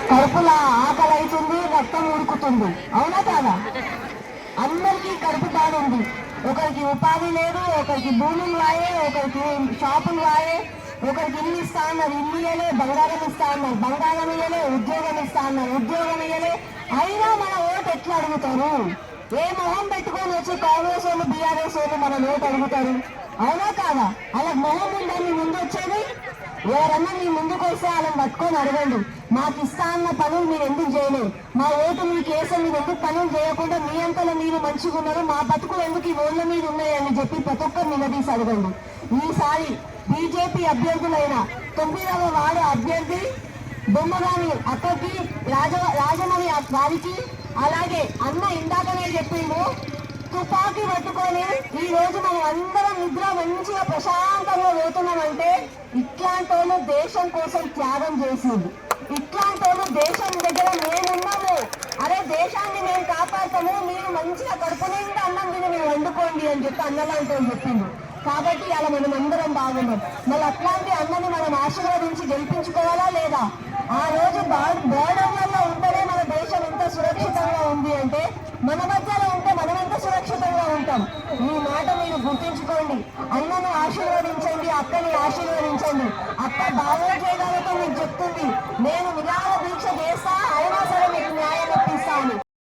కడుపులో ఆకలి అవుతుంది, రక్తం ఉడుకుతుంది. అవునా కాదా? అందరికీ కడుపు బాధ ఉంది. ఒకరికి ఉపాధి లేదు, ఒకరికి భూములు వాయే, ఒకరికి షాపులు వాయే, ఒకరికి ఇల్లు ఇస్తా అన్నారు, ఇల్లు ఇయ్యలే. బంగారం ఇస్తా అన్నారు, బంగారం ఇయ్యలే. ఉద్యోగం ఇస్తా అన్నారు, ఉద్యోగం ఇయ్యలే. అయినా మన ఓటు ఎట్లా అడుగుతారు? ఏ మొహం పెట్టుకొని వచ్చి కాంగ్రెస్ వాళ్ళు, బీఆర్ఎస్ వాళ్ళు మన ఓటు అడుగుతారు? అవునా కాదా? అలా మొహం ఉందని ముందు వచ్చేది. ఎవరన్నా మీ ముందుకు వస్తే వాళ్ళని పట్టుకొని అడగండి, మాకు ఇస్తా అన్న పనులు మీరు ఎందుకు చేయలేదు? మా ఓటు మీకు వేసే మీరు ఎందుకు పనులు చేయకుండా మీ అంతలో మీరు మంచిగా ఉన్నారు, మా బతుకులు ఎందుకు ఈ ఓళ్ళ మీద ఉన్నాయని చెప్పి ప్రతి ఒక్కరు నిలదీసి అడగండి. ఈసారి బీజేపీ అభ్యర్థులైన 9వ వార్డు అభ్యర్థి బొమ్మగాని అక్కకి, రాజమణి వారికి, అలాగే అన్న ఇందాకనే చెప్పిండు, తుపాకీ పట్టుకొని ఈ రోజు మనం అందరం నిద్ర మంచిగా ప్రశాంతంగా పోతున్నామంటే ఇట్లాంటి వాళ్ళు దేశం కోసం త్యాగం చేసింది. ఇట్లాంటి వాళ్ళు దేశం దగ్గర మేమున్నాము, అరే దేశాన్ని మేము కాపాడతాము, మీరు మంచిగా కడుపు నిండా అన్నం తిని మేము వండుకోండి అని చెప్పి అన్నలాంటి చెప్పింది. కాబట్టి అలా మనం అందరం బాగున్నాం. మళ్ళీ అట్లాంటి అన్నని మనం ఆశీర్వదించి గెలిపించుకోవాలా లేదా? ఆ రోజు బోర్డర్లలో ఉంటేనే మన దేశం ఎంత సురక్షితంగా ఉంది అంటే, మన మధ్యలో ఉంటే మనం ఎంత సురక్షితంగా ఉంటాం. ఈ మాట మీరు గుర్తించుకోండి. అన్నను ఆశీర్వదించండి, అక్కని ఆశీర్వదించండి. అక్క భావోద్వేగాలతో మీకు చెప్తుంది, నేను నిరాహార దీక్ష చేస్తా, అయినా సరే మీకు న్యాయం ఇప్పిస్తాను.